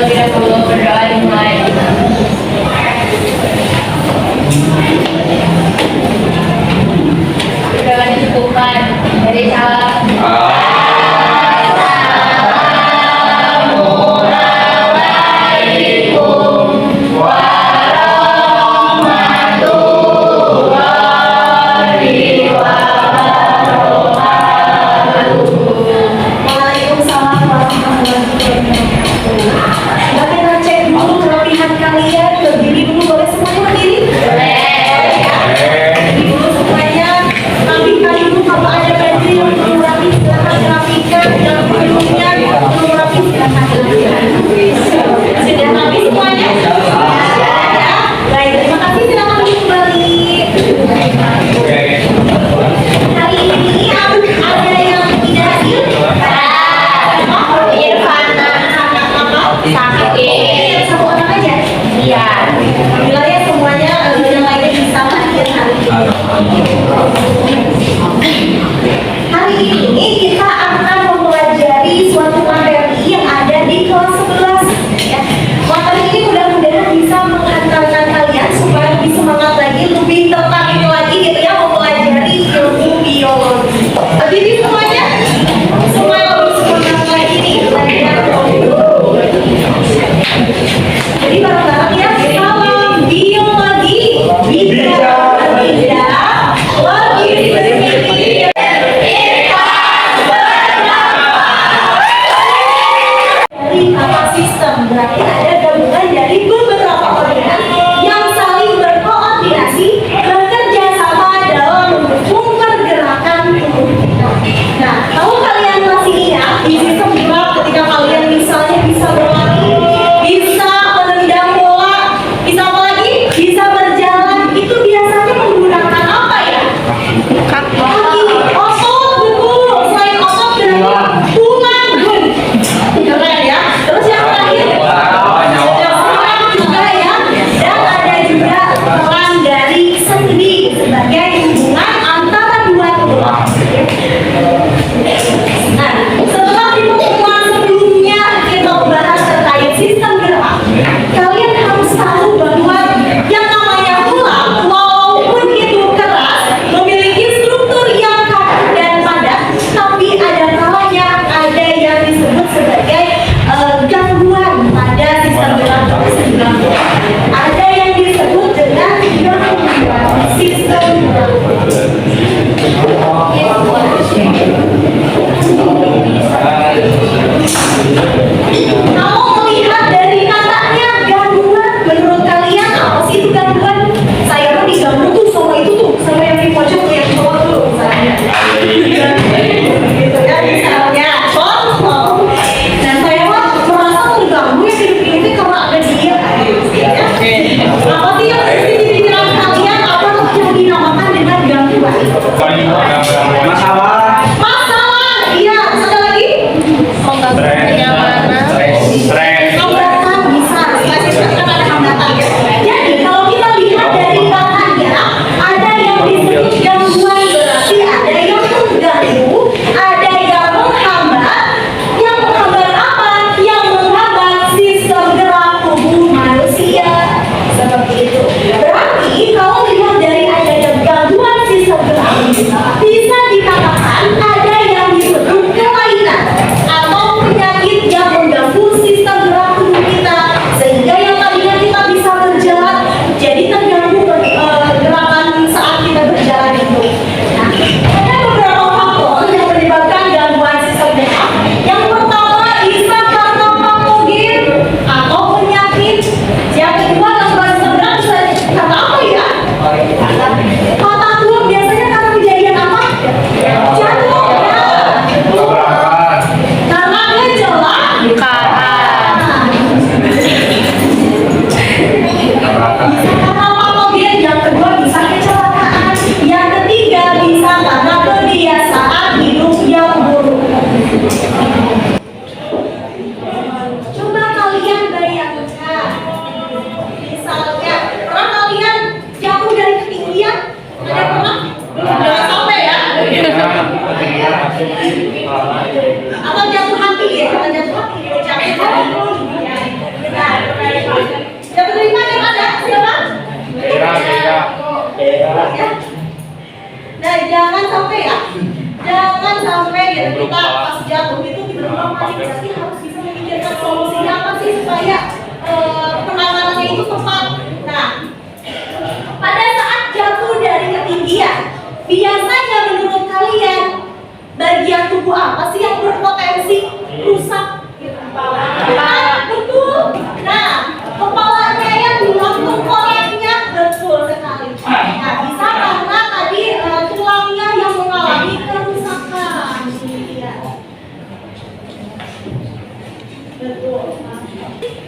terlebih dahulu berdoa dimulai. Berdoa dicukupkan dari salam. Hari ini kita akan mempelajari suatu materi yang ada di kelas 11 ya. Materi ini mudah-mudahan bisa menghantarkan kalian supaya lebih semangat lagi, lebih tertarik lagi gitu ya mempelajari ilmu biologi. Jadi semuanya lebih semangat lagi nih belajar. Jadi bareng-bareng ya, salam biologi. Sistem berarti ada gabungan dari beberapa organ yang saling berkoordinasi bekerja sama dalam mendukung pergerakan tubuh kita. Nah, kalau kalian masih ingat di sistem gerak ketika kalian misalnya bisa berlari, bisa menendang bola, bisa apa lagi? Bisa berjalan, itu biasanya menggunakan apa ya? Kaki, otot, betul. Selain otot dan tulang, keren ya. Terus yang terakhir juga ya, dan ada juga peran dari sendi sebagai hubungan antara dua tulang. Nah, setelah di pertemuan sebelumnya kita membahas terkait sistem gerak, kalian harus tahu bahwa yang namanya tulang, walaupun itu keras, memiliki struktur yang kaku dan padat, tapi ada kalanya ada yang disebut sebagai gangguan pada sistem gerak tersebut. Ada yang disebut dengan gangguan sistem gerak. Kalau melihat dari katanya gangguan, menurut kalian apa sih itu gangguan? Saya tuh diganggu tuh sama itu tuh, sama yang di pojok tuh yang cowok tuh misalnya. Gitu ya misalnya. Contoh. Dan saya mah merasa terganggu ya hidup ini karena ada dia. Apa sih yang terjadi di pikiran kalian? Apa yang dinamakan dengan gangguan? Masalah. Iya, sekali lagi. supaya penanganannya itu tepat. Nah, pada saat jatuh dari ketinggian, biasanya menurut kalian bagian tubuh apa sih yang berpotensi rusak? Kepala. Betul. Nah, kepalanya yang bilang tengkoraknya, betul sekali. Nah, bisa karena tadi tulangnya yang mengalami kerusakan. Iya. Betul.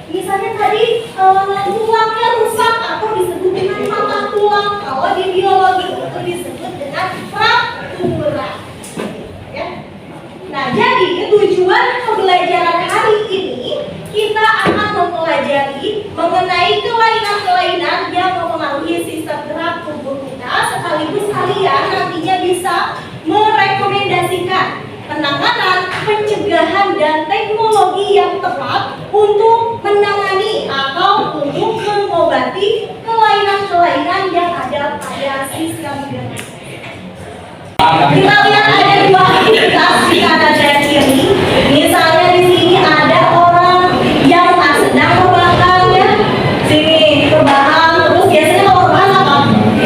Misalnya tadi tulangnya rusak atau disebut dengan patah tulang. Kalau di biologi itu disebut dengan fraktura. Ya. Nah, jadi tujuan pembelajaran hari ini kita akan mempelajari mengenai kelainan-kelainan yang mempengaruhi sistem gerak tubuh kita, sekaligus kalian nantinya bisa merekomendasikan penanganan, pencegahan, dan teknologi yang tepat untuk menangani atau untuk mengobati kelainan-kelainan yang ada pada sistem gerak. Kita lihat ada dua aktivitas di kanan dan kiri. Misalnya di sini ada orang yang sedang rebahan ya. Sini rebahan, terus biasanya kalau rebahan apa?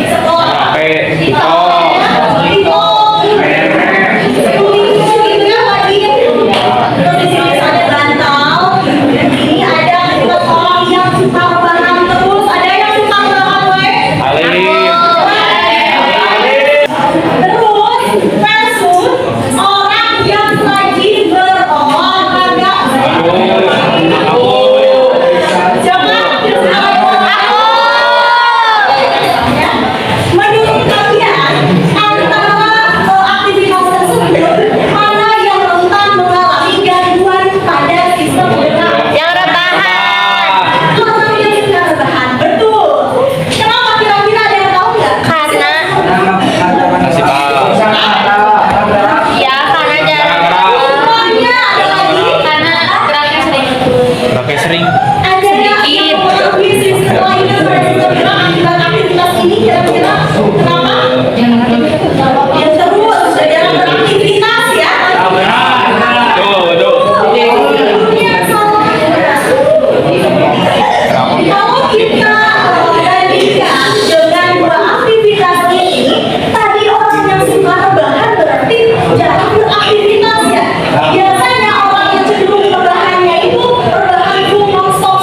Sekolah. Terus di sini ada bantal. Dan sini ada orang yang suka rebahan terus. Ada yang suka rebahan versus orang yang rajin berolahraga. Siapa? Ya. Menurut kalian antara aktivitas tersebut mana yang rentan mengalami gangguan pada sistem gerak? Yang rebahan. Orang yang suka rebahan, betul. Kenapa kira-kira ada yang tahu nggak? Karena Kasih tahu. ya karena jarang Semuanya ada lagi. karena geraknya sering Pakai sering. Ada yang mengalami sistem lainnya pada sistem gerak akibat aktivitas ini kira-kira kenapa? Ya terus jarang beraktivitas ya. Tuh. Dunia salah. Kalau kita bandingkan dengan dua aktivitas ini, tadi orang yang suka rebahan berarti jarang beraktivitas ya. Biasanya orang yang cenderung rebahannya itu rebahan full non-stop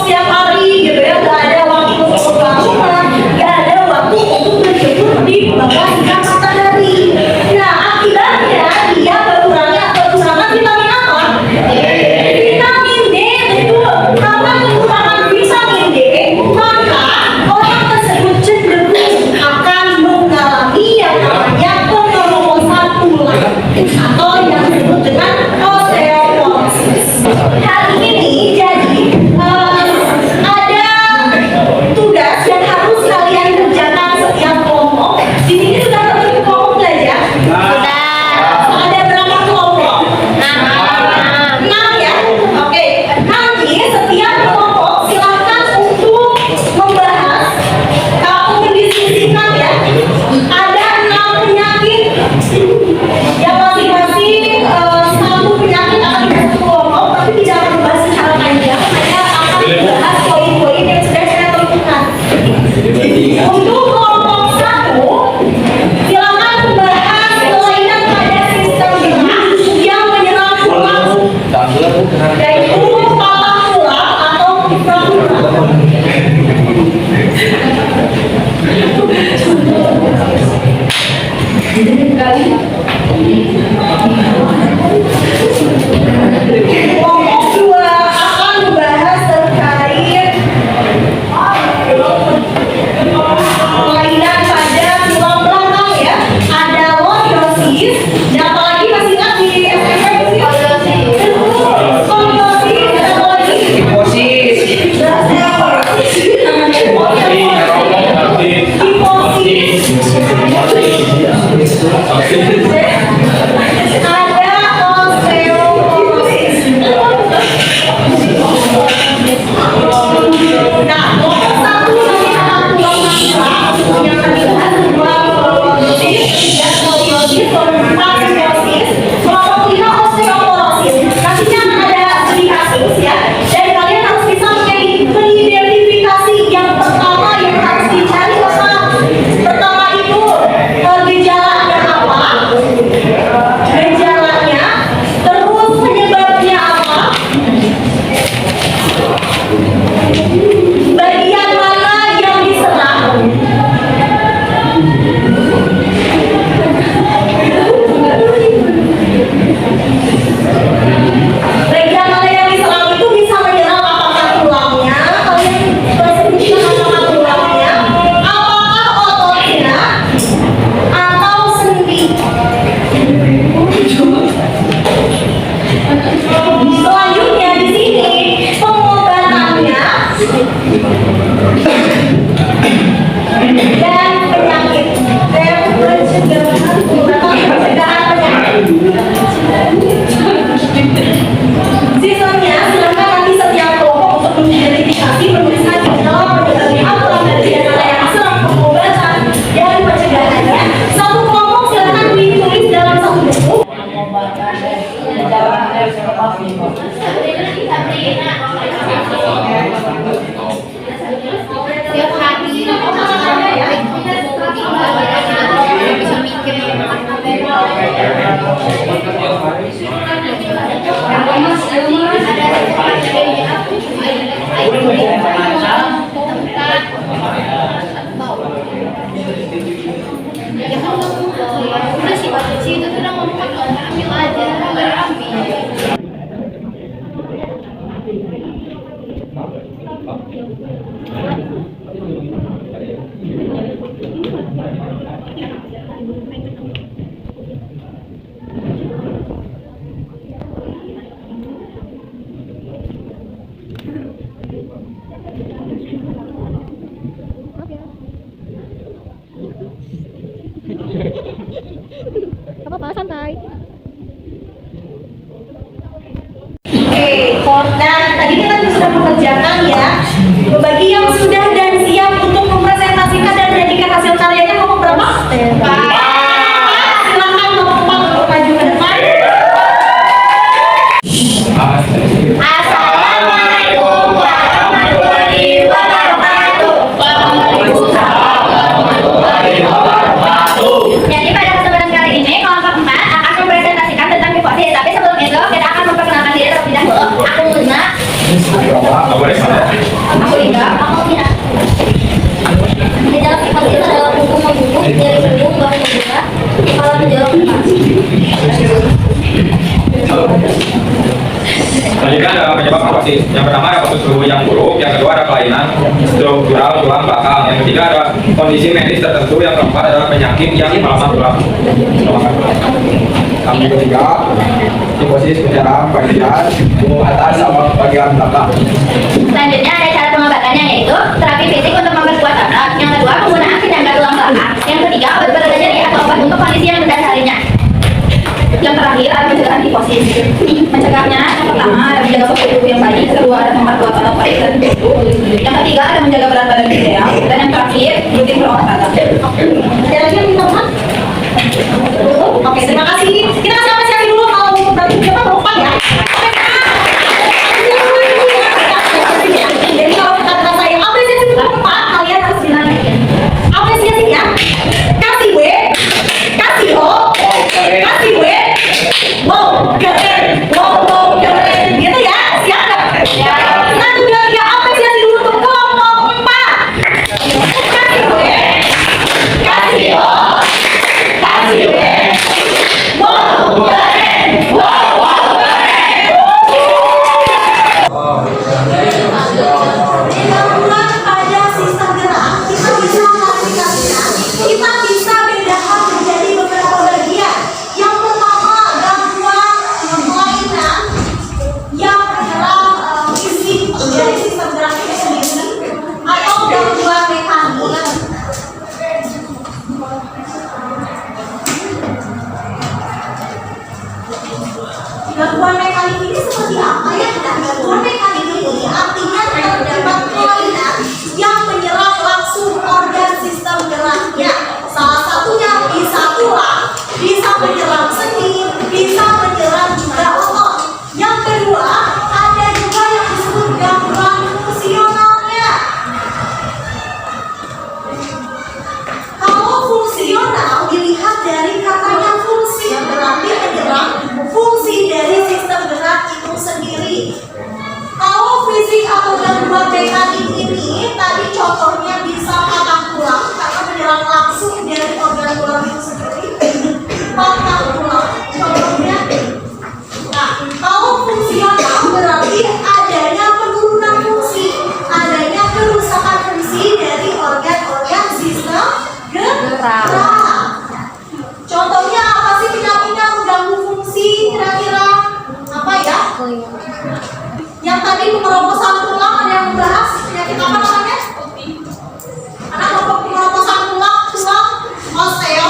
Tiap hari bisa mikir. Ya kan udah sih Pak Cici itu tuh udah ngomong ambil aja, ambil. Apa-apa, santai. Nah, tadi kita sudah mengerjakan ya. Bagi yang sudah dan siap untuk mempresentasikan dan menyajikan hasil karyanya mau berapa? Silakan maju ke depan. Assalamualaikum warahmatullahi wabarakatuh. Jadi pada kesempatan kali ini kelompok 4 akan mempresentasikan tentang hipotesis. Tapi sebelum itu kita akan memperkenalkan diri terlebih dahulu. Aku Luna. Aku Linda. Aku Tina. Gejala hipotesis adalah hukum membunuh dari tubuh baru membuka kepala menjauh. Selanjutnya ada penyebab apa sih? Yang pertama ada posisi tubuh yang buruk, yang kedua ada kelainan struktural tulang belakang, yang ketiga ada kondisi medis tertentu, yang keempat adalah penyakit yang melemah tulang. Kami ketiga, hipotesis penyerang bagian tubuh atas sama bagian belakang. Selanjutnya ada cara pengobatannya yaitu terapi fisik untuk memperkuat otot. Yang kedua penggunaan penyangga tulang belakang. Yang ketiga obat pada nyeri atau obat untuk kondisi yang mendasarinya. Yang terakhir ada pencegahan hipotesis. Mencegahnya yang pertama ada menjaga postur tubuh yang baik, kedua ada memperkuat otot baik dan tubuh. Yang ketiga ada menjaga berat badan ideal, dan yang terakhir rutin berolah. Ada lagi yang minta maaf? Oke, terima kasih. Kita kasih apresiasi dulu kalau berarti kita lupa ya. Jadi kalau kata saya apresiasi dulu Pak, kalian harus bilang apresiasinya kasih W, kasih O, kasih W, wow keren, wow keren, gitu ya, siap nggak? Satu dua tiga, apresiasi dulu untuk kelompok 4. Kasih W, kasih O, kasih W, wow keren, wow keren. Gangguan pada sistem gerak kita bisa klasifikasikan, kita bisa bedakan menjadi beberapa bagian. Yang pertama gangguan kelainan yang menyerang fisik dari sistem gerak itu sendiri atau gangguan mekanik. Gangguan mekanik ini seperti apa ya? Gangguan mekanik ini artinya terdapat kelainan yang menyerang langsung organ sistem geraknya. Salah satunya bisa tulang, bisa menyerang sendi, bisa menyerang juga otot. Yang kedua, ada juga yang disebut gangguan fungsionalnya. Kalau fungsional dilihat dari katanya fungsi, berarti menyerang fungsi dari sistem gerak itu sendiri. Kalau fisik atau gangguan mekanik ini tadi contohnya bisa patah tulang karena menyerang langsung dari organ tulang itu sendiri. Patah tulang contohnya. Nah, kalau fungsional berarti adanya penurunan fungsi, adanya kerusakan fungsi dari organ-organ sistem gerak. Contohnya apa sih penyakit yang mengganggu fungsi kira-kira apa ya? Yang tadi pengeroposan tulang ada yang membahas penyakit apa namanya? Anak kelompok pengeroposan tulang osteo.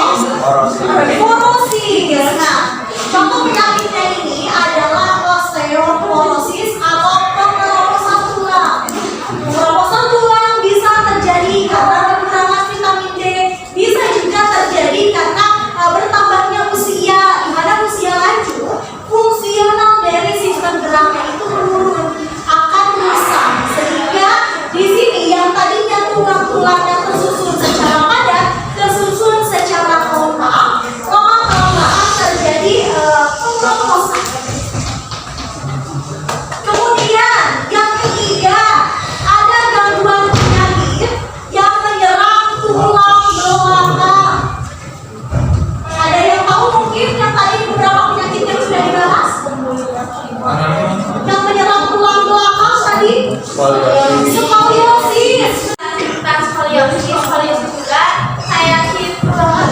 Skoliosis. Tentang skoliosis juga kayak si tulang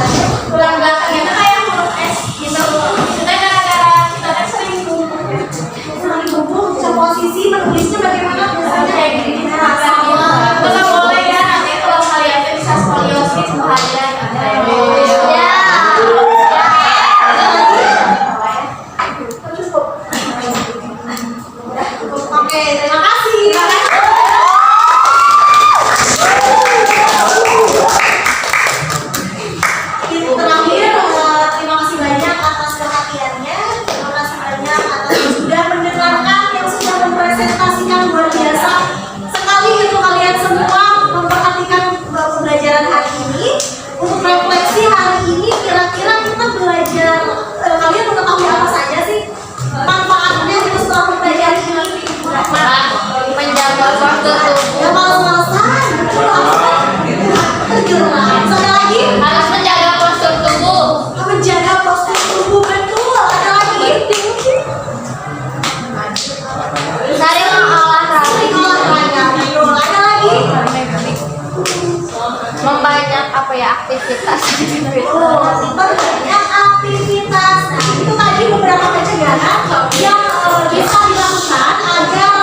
belakangnya tuh kayak huruf S gitu. Kita gara-gara kita kan sering kumpul posisi menulisnya bagaimana misalnya kayak gini. Kalau boleh ya nanti kalau kalian bisa skoliosis kalian ya. Oke, terima kasih. Terakhir, terima kasih banyak atas perhatiannya. Terima kasih banyak atas yang sudah mendengarkan, yang sudah mempresentasikan luar biasa sekali itu kalian semua memperhatikan pembelajaran hari ini. Untuk refleksi hari ini, kira-kira kita belajar kalian mengetahui apa saja sih manfaatnya itu setelah mempelajari ini? Menjaga waktu tubuh. Ya malas-malasan. Tergerak. Sampai lagi. Harus menjaga postur tubuh. Menjaga postur tubuh, betul. Ada lagi? Sering olahraga. Sering olahraga, betul. Ada lagi? Membanyak apa ya aktivitas. Banyak aktivitas. Nah, itu tadi beberapa pencegahan yang bisa dilakukan agar